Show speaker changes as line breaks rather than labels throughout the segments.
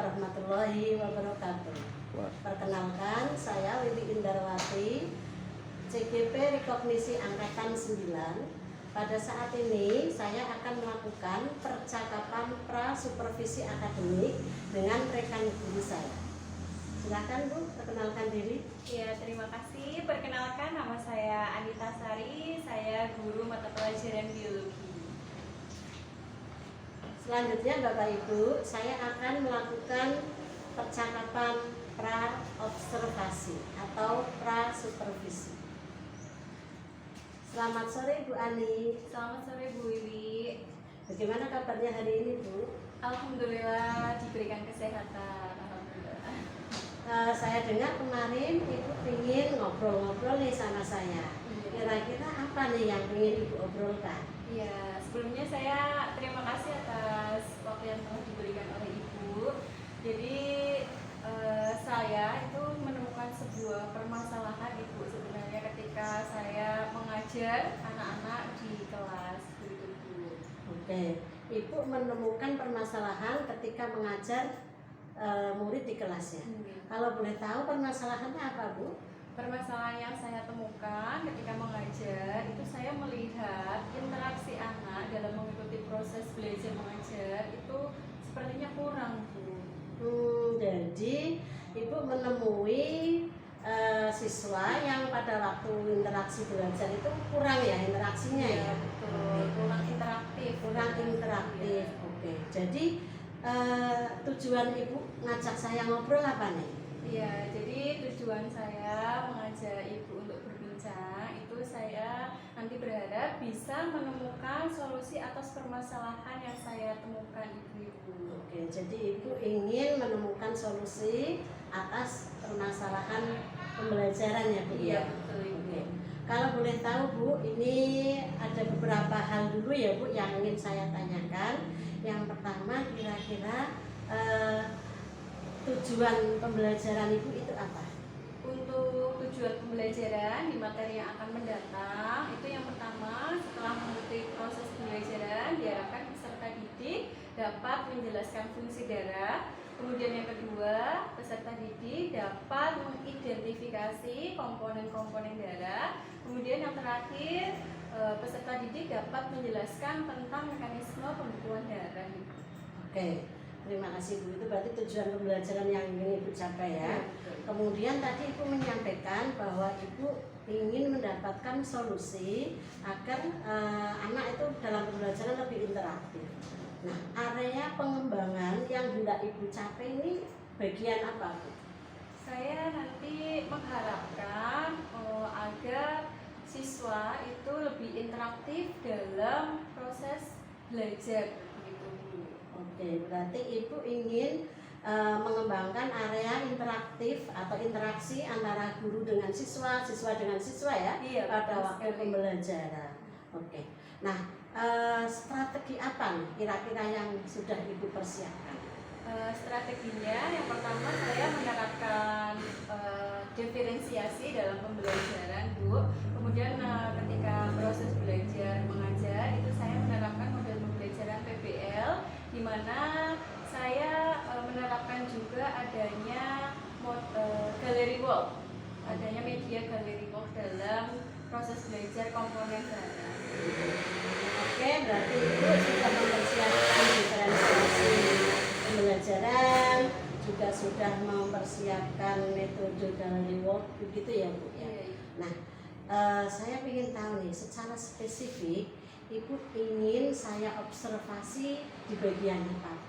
warahmatullahi wabarakatuh. Perkenalkan, saya Lili Indarwati, CGP Rekognisi Angkatan 9. Pada saat ini saya akan melakukan percakapan pra-supervisi akademik dengan rekan guru saya. Silakan Bu, perkenalkan diri.
Ya, terima kasih. Perkenalkan, nama saya Anita Sari, saya guru mata pelajaran biologi.
Selanjutnya Bapak Ibu, saya akan melakukan percakapan pra-observasi atau pra-supervisi. Selamat sore Bu Ani.
Selamat sore Bu Lili.
Bagaimana kabarnya hari ini Bu?
Alhamdulillah diberikan kesehatan. Alhamdulillah.
Saya dengar kemarin Ibu ingin ngobrol-ngobrol nih sama saya. Kira-kira apa nih yang ingin Ibu obrolkan?
Iya, sebelumnya saya terima kasih atas waktu yang telah diberikan oleh Ibu. Jadi saya itu menemukan sebuah permasalahan Ibu sebenarnya ketika saya mengajar anak-anak di kelas begitu Bu.
Oke, Ibu menemukan permasalahan ketika mengajar murid di kelasnya. Kalau boleh tahu permasalahannya apa Bu?
Permasalahan yang saya temukan ketika mengajar itu saya melihat interaksi anak dalam mengikuti proses belajar mengajar itu sepertinya kurang Bu.
Jadi Ibu menemui siswa yang pada waktu interaksi belajar itu kurang ya interaksinya ya?
Betul, kurang interaktif.
Kurang interaktif. Oke. Jadi tujuan Ibu ngajak saya ngobrol apa nih?
Iya, jadi tujuan saya mengajak Ibu untuk berbincang itu saya nanti berharap bisa menemukan solusi atas permasalahan yang saya temukan Ibu.
Oke, jadi Ibu ingin menemukan solusi atas permasalahan pembelajaran ya Bu?
Iya, betul Ibu.
Oke. Kalau boleh tahu Bu, ini ada beberapa hal dulu ya Bu yang ingin saya tanyakan. Yang pertama, kira-kira tujuan pembelajaran Ibu itu apa?
Untuk tujuan pembelajaran di materi yang akan mendatang itu yang pertama, setelah mengikuti proses pembelajaran diharapkan peserta didik dapat menjelaskan fungsi darah. Kemudian yang kedua, peserta didik dapat mengidentifikasi komponen-komponen darah. Kemudian yang terakhir, peserta didik dapat menjelaskan tentang mekanisme pembekuan darah.
Oke, terima kasih Bu. Itu berarti tujuan pembelajaran yang ingin Ibu capai ya. Kemudian tadi Ibu menyampaikan bahwa Ibu ingin mendapatkan solusi agar anak itu dalam pembelajaran lebih interaktif. Nah, area pengembangan yang hendak Ibu capai ini bagian apa Bu?
Saya nanti mengharapkan agar siswa itu lebih interaktif dalam proses belajar begitu Bu.
Oke, berarti Ibu ingin mengembangkan area interaktif atau interaksi antara guru dengan siswa, siswa dengan siswa ya,
Iya,
pada
betul
waktu
sekali.
pembelajaran. Oke, nah strategi apa nih kira-kira yang sudah Ibu persiapkan?
Strateginya yang pertama saya menerapkan diferensiasi dalam pembelajaran Bu. Kemudian ketika proses belajar mengajar itu saya menerapkan model pembelajaran PBL di mana saya menerapkan juga adanya gallery walk, adanya media gallery walk dalam proses belajar komponen darah.
Oke, berarti Ibu sudah mempersiapkan diferensiasi pembelajaran, juga sudah mempersiapkan metode gallery walk, begitu ya Bu ya. Nah, saya ingin tahu nih secara spesifik Ibu ingin saya observasi di bagian apa?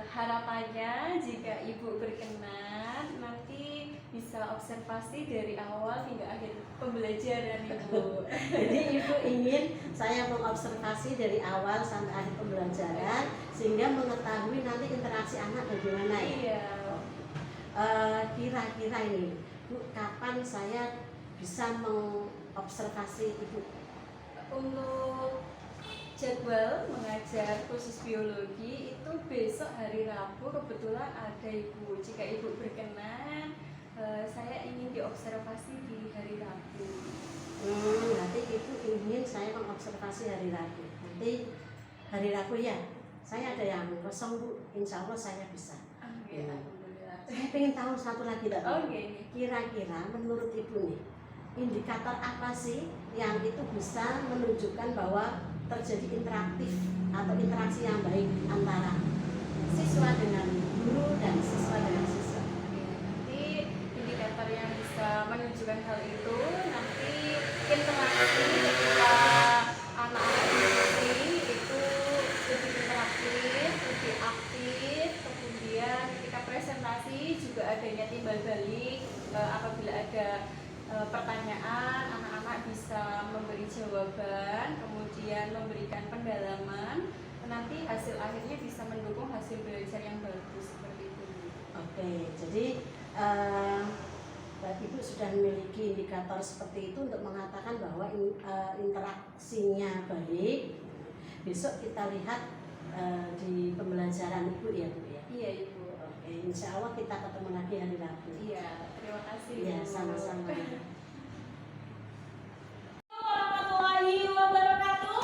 Harapannya jika Ibu berkenan nanti bisa observasi dari awal hingga akhir pembelajaran Ibu.
Jadi Ibu ingin saya mengobservasi dari awal sampai akhir pembelajaran sehingga mengetahui nanti interaksi anak bagaimana ya?
Iya.
Kira-kira ini Bu, kapan saya bisa mengobservasi Ibu?
Untuk jadwal mengajar khusus biologi itu besok hari Rabu kebetulan ada Ibu. Jika Ibu berkenan, saya ingin diobservasi di hari Rabu.
Nanti Ibu ingin saya mengobservasi hari Rabu. Nanti hari Rabu ya, saya ada yang kosong Bu, insya Allah saya bisa.
Oke, alhamdulillah.
Saya pengen tahu satu lagi Mbak.
Oke.
Kira-kira menurut Ibu nih, indikator apa sih yang itu bisa menunjukkan bahwa terjadi interaktif atau interaksi yang baik antara siswa dengan guru dan siswa dengan siswa?
Nanti indikator yang bisa menunjukkan hal itu nanti interaksi ketika anak-anak diskusi itu lebih interaktif, lebih aktif, kemudian ketika presentasi juga adanya timbal balik apabila ada pertanyaan, anak-anak bisa memberi jawaban, kemudian memberikan pendalaman, nanti hasil akhirnya bisa mendukung hasil belajar yang bagus seperti itu.
Oke, jadi Mbak Ibu sudah memiliki indikator seperti itu untuk mengatakan bahwa interaksinya baik. Besok kita lihat di pembelajaran Ibu ya Bu ya.
Iya Ibu.
Oke, insya Allah kita ketemu lagi hari Rabu.
Iya, terima kasih.
Iya,
Bu.
sama-sama.
Warahmatullahi wabarakatuh.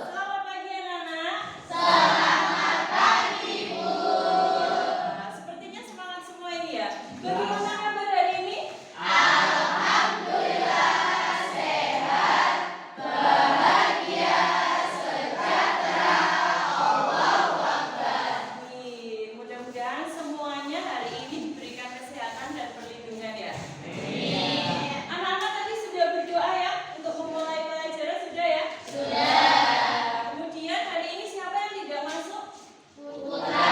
Selamat pagi anak-anak. Selamat pagi Bu. Sepertinya semangat semua ini ya. Bagaimana kabar hari ini? Nih, mudah-mudahan semuanya hari ini diberikan kesehatan dan perlindungan ya. Anak-anak tadi sudah berdoa ya untuk memulai pelajaran, sudah ya? Sudah. Kemudian hari ini siapa yang tidak masuk? Putra.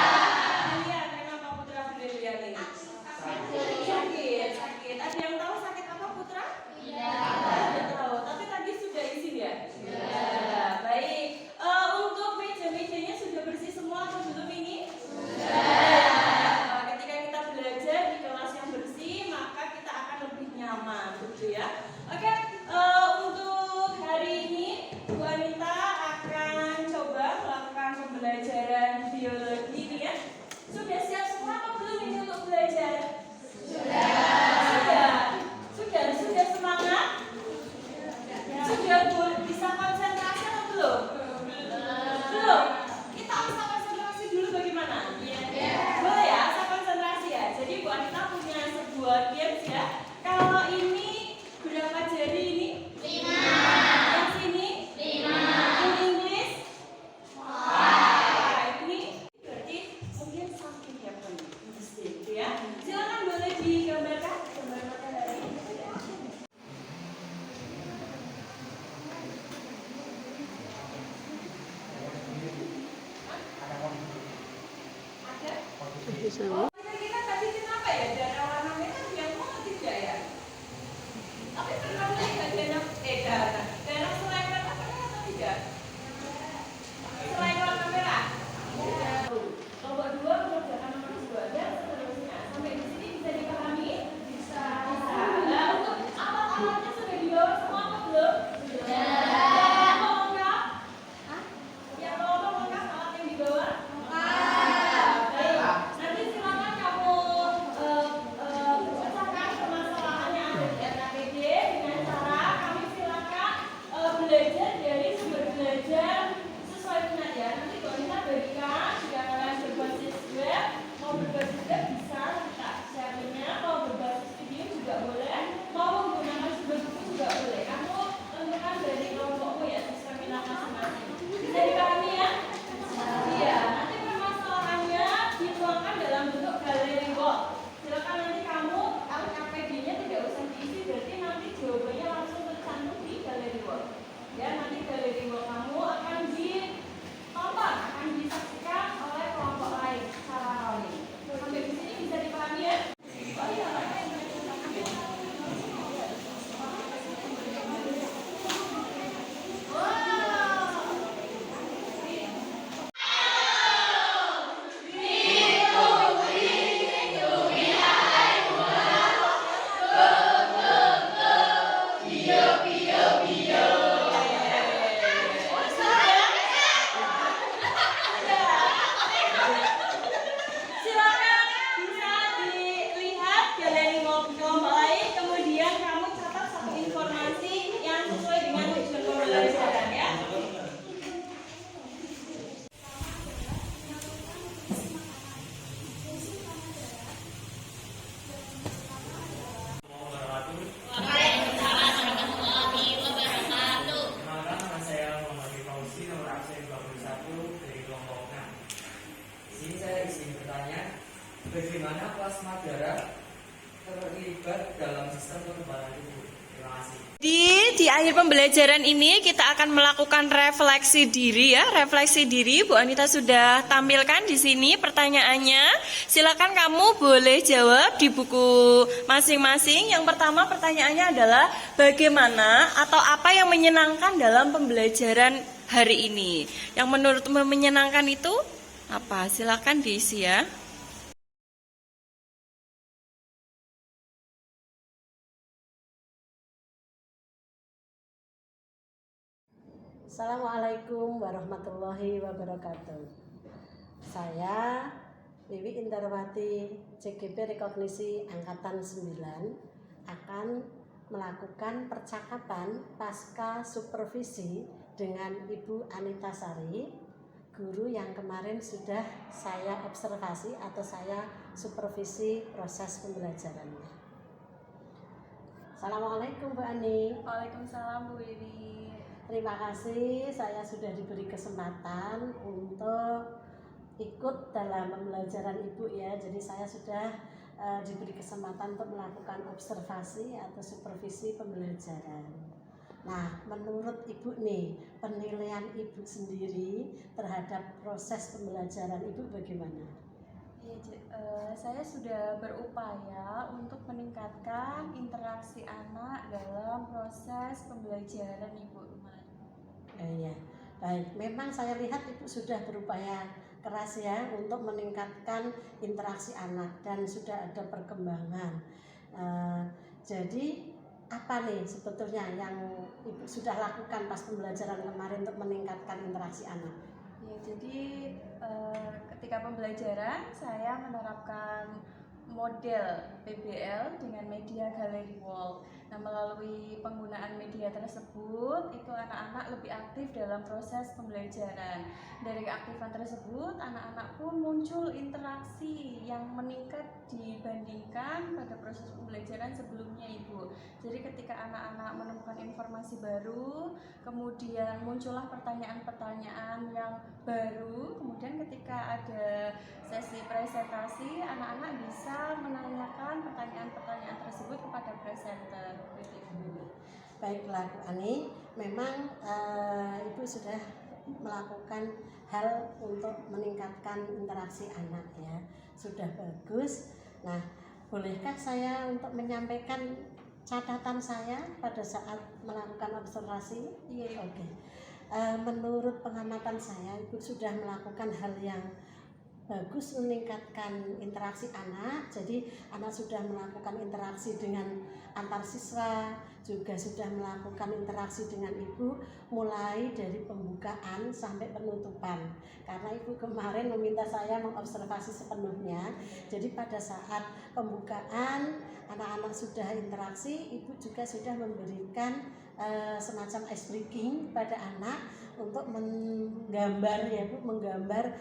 Lihat, kenapa Putra beliau ini? Sakit. Ada yang tahu sakit apa Putra? Tidak tahu. Tapi tadi sudah izin ya? Sudah. Baik. Untuk meja-mejanya sudah bersih semua atau belum ini? Ketika kita belajar di kelas yang bersih, maka kita akan lebih nyaman, betul ya? Oke, untuk hari ini Bu Anita akan coba melakukan pembelajaran biologi ini ya. Sudah siap semua atau belum ini untuk belajar? Sudah semangat? Sudah bisa konsentrasi atau belum? Belum. Kita bisa konsentrasi dulu bagaimana? Boleh ya, saya konsentrasi ya. Jadi Bu Anita punya sebuah games ya. Kalau ini berapa jari ini? 5. Yang sini? 5. In English? 5. Ini berarti mungkin sakit ya Bu gitu ya. Silakan boleh digambarkan gambar matahari. Ada?
Sama.
Kira-kira tadi kenapa ya darah warna merah yang mau tidak ya? Tapi pernah melihat darah selain warna merah atau tidak? Selain warna merah? Kelompok 2 mengerjakan nomor 2 dan seterusnya. Sampai di sini bisa dipahami? Bisa. Nah, untuk alat-alatnya sudah dibawa semua atau belum? Sudah. Yang mau lengkap? Yang mau lengkap alat yang dibawa? Baik. Nanti silakan
sini saya izin bertanya, bagaimana plasma darah terlibat dalam sistem kekebalan tubuh? Terima kasih.
Di akhir pembelajaran ini kita akan melakukan refleksi diri ya, refleksi diri. Bu Anita sudah tampilkan di sini pertanyaannya. Silakan kamu boleh jawab di buku masing-masing. Yang pertama pertanyaannya adalah bagaimana atau apa yang menyenangkan dalam pembelajaran hari ini? Yang menurutmu menyenangkan itu apa? Silakan diisi ya.
Assalamualaikum warahmatullahi wabarakatuh. Saya Wiwi Indarwati, CGP Rekognisi Angkatan 9 akan melakukan percakapan pasca supervisi dengan Ibu Anita Sari, guru yang kemarin sudah saya observasi atau saya supervisi proses pembelajarannya. Assalamualaikum Bu Ani.
Waalaikumsalam Bu Wiwi.
Terima kasih, saya sudah diberi kesempatan untuk ikut dalam pembelajaran Ibu ya. Jadi saya sudah diberi kesempatan untuk melakukan observasi atau supervisi pembelajaran. Nah, menurut Ibu nih, penilaian Ibu sendiri terhadap proses pembelajaran Ibu bagaimana?
Saya sudah berupaya untuk meningkatkan interaksi anak dalam proses pembelajaran Ibu.
Ya, baik. Memang saya lihat Ibu sudah berupaya keras ya untuk meningkatkan interaksi anak dan sudah ada perkembangan. Jadi apa nih sebetulnya yang Ibu sudah lakukan pas pembelajaran kemarin untuk meningkatkan interaksi anak?
Ya, jadi ketika pembelajaran saya menerapkan model PBL dengan media gallery wall. Nah, melalui penggunaan media tersebut, itu anak-anak lebih aktif dalam proses pembelajaran. Dari keaktifan tersebut, anak-anak pun muncul interaksi yang meningkat dibandingkan pada proses pembelajaran sebelumnya, Ibu. Jadi ketika anak-anak menemukan informasi baru, kemudian muncullah pertanyaan-pertanyaan yang baru, kemudian ketika ada sesi presentasi, anak-anak bisa menanyakan pertanyaan-pertanyaan tersebut kepada presenter.
Baiklah Bu Ani, memang Ibu sudah melakukan hal untuk meningkatkan interaksi anak ya, sudah bagus. Nah, bolehkah saya untuk menyampaikan catatan saya pada saat melakukan observasi?
Iya.
Oke. Menurut pengamatan saya, Ibu sudah melakukan hal yang bagus meningkatkan interaksi anak. Jadi anak sudah melakukan interaksi dengan antar siswa, juga sudah melakukan interaksi dengan Ibu mulai dari pembukaan sampai penutupan. Karena Ibu kemarin meminta saya mengobservasi sepenuhnya. Jadi pada saat pembukaan anak-anak sudah interaksi, Ibu juga sudah memberikan semacam ice breaking pada anak untuk menggambar ya Bu, menggambar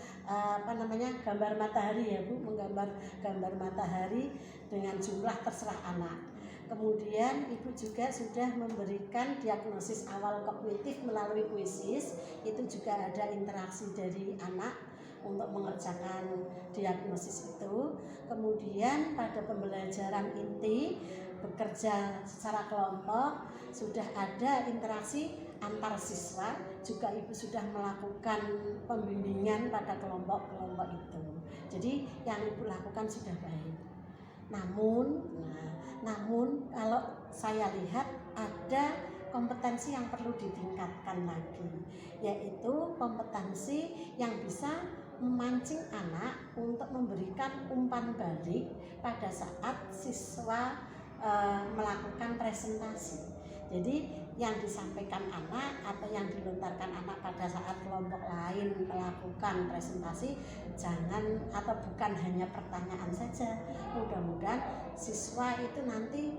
gambar matahari ya Bu, menggambar gambar matahari dengan jumlah terserah anak. Kemudian Ibu juga sudah memberikan diagnosis awal kognitif melalui kuisis, itu juga ada interaksi dari anak untuk mengerjakan diagnosis itu. Kemudian pada pembelajaran inti bekerja secara kelompok sudah ada interaksi antar siswa, juga Ibu sudah melakukan pembimbingan pada kelompok-kelompok itu. Jadi yang Ibu lakukan sudah baik. Namun kalau saya lihat ada kompetensi yang perlu ditingkatkan lagi, yaitu kompetensi yang bisa memancing anak untuk memberikan umpan balik pada saat siswa melakukan presentasi. Jadi yang disampaikan anak atau yang dilontarkan anak pada saat kelompok lain melakukan presentasi jangan atau bukan hanya pertanyaan saja. Mudah-mudahan siswa itu nanti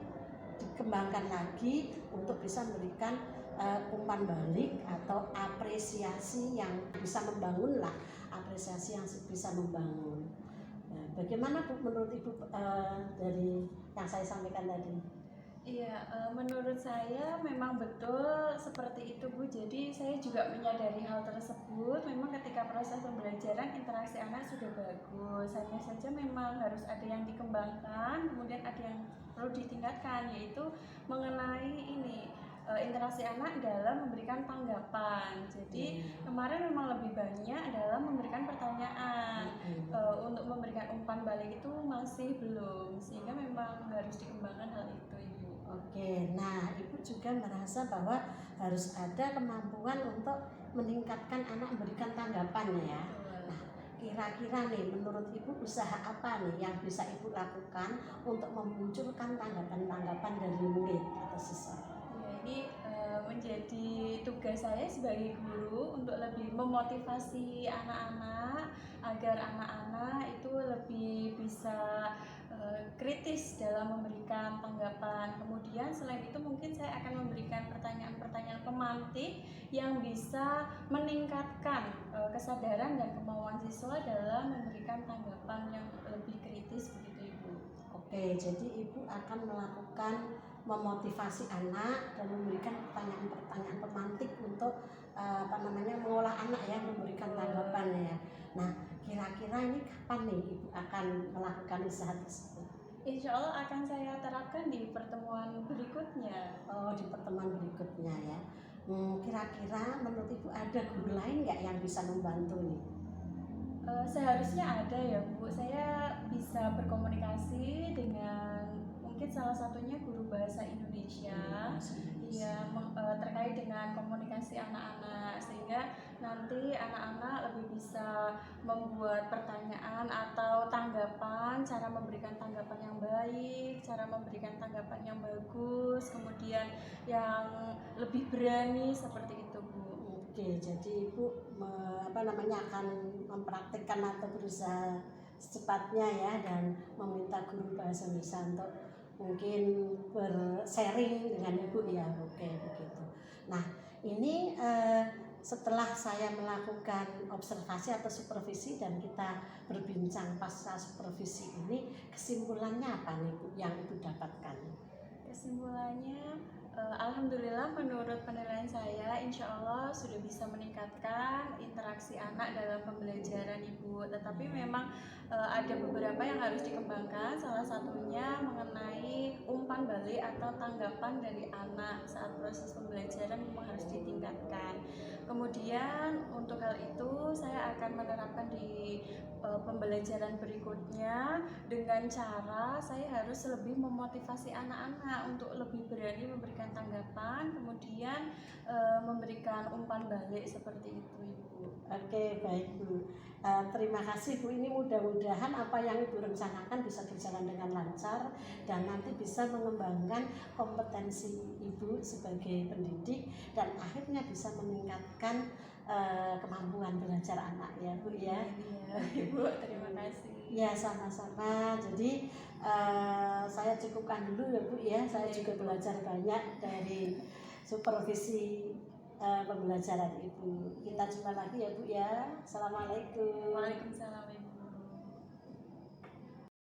dikembangkan lagi untuk bisa memberikan umpan balik atau apresiasi yang bisa membangun lah, apresiasi yang bisa membangun. Bagaimana Bu menurut Ibu dari yang saya sampaikan tadi?
Iya, menurut saya memang betul seperti itu Bu. Jadi saya juga menyadari hal tersebut. Memang ketika proses pembelajaran interaksi anak sudah bagus. Hanya saja memang harus ada yang dikembangkan, kemudian ada yang perlu ditingkatkan, yaitu mengenai ini interaksi anak dalam memberikan tanggapan. Jadi kemarin memang lebih banyak dalam memberikan pertanyaan. Untuk memberikan umpan balik itu masih belum, sehingga memang harus dikembangkan hal itu Ibu.
Oke, nah Ibu juga merasa bahwa harus ada kemampuan untuk meningkatkan anak memberikan tanggapan ya. Nah, kira-kira nih menurut Ibu usaha apa nih yang bisa Ibu lakukan untuk memunculkan tanggapan-tanggapan dari murid atau siswa?
Ya, ini menjadi tugas saya sebagai guru untuk lebih memotivasi anak-anak agar anak-anak itu lebih bisa kritis dalam memberikan tanggapan. Kemudian selain itu mungkin saya akan memberikan pertanyaan-pertanyaan pemantik yang bisa meningkatkan kesadaran dan kemauan siswa dalam memberikan tanggapan yang lebih kritis begitu Ibu.
Oke, jadi Ibu akan melakukan memotivasi anak dan memberikan pertanyaan-pertanyaan pemantik untuk mengolah anak ya, memberikan tanggapan ya. Nah, kira-kira ini kapan nih Ibu akan melakukan usaha tersebut?
Insya Allah akan saya terapkan di pertemuan berikutnya.
Oh, di pertemuan berikutnya ya. Kira-kira menurut Ibu ada guru lain nggak yang bisa membantu nih?
Seharusnya ada ya Bu, saya bisa berkomunikasi dengan mungkin salah satunya guru bahasa Indonesia. Iya, terkait dengan komunikasi anak-anak, sehingga nanti anak-anak lebih bisa membuat pertanyaan atau tanggapan, cara memberikan tanggapan yang baik, cara memberikan tanggapan yang bagus, kemudian yang lebih berani seperti itu Bu.
Oke, jadi Ibu akan mempraktikkan atau berusaha secepatnya ya dan meminta guru bahasa Indonesia untuk mungkin bersharing dengan Ibu ya. Oke, begitu. Nah, ini setelah saya melakukan observasi atau supervisi dan kita berbincang pasca supervisi ini, kesimpulannya apa nih Bu yang Ibu dapatkan?
Kesimpulannya, alhamdulillah menurut penilaian saya, insya Allah sudah bisa meningkatkan interaksi anak dalam pembelajaran Ibu. Tetapi memang ada beberapa yang harus dikembangkan, salah satunya mengenai umpan balik atau tanggapan dari anak saat proses pembelajaran memang harus ditingkatkan. Kemudian untuk hal itu saya akan menerapkan di pembelajaran berikutnya dengan cara saya harus lebih memotivasi anak-anak untuk lebih berani memberikan tanggapan, kemudian memberikan umpan balik seperti itu Ibu.
Oke, baik Bu. Terima kasih Bu. Ini mudah-mudahan apa yang Ibu rencanakan bisa berjalan dengan lancar dan nanti bisa mengembangkan kompetensi Ibu sebagai pendidik dan akhirnya bisa meningkatkan kemampuan belajar anak ya Bu ya.
Iya, Ibu, terima kasih.
Ya, sama-sama. Jadi saya cukupkan dulu ya Bu ya. Saya juga belajar banyak dari supervisi pembelajaran Ibu. Kita jumpa lagi ya Bu ya. Assalamualaikum.
Waalaikumsalam Ibu.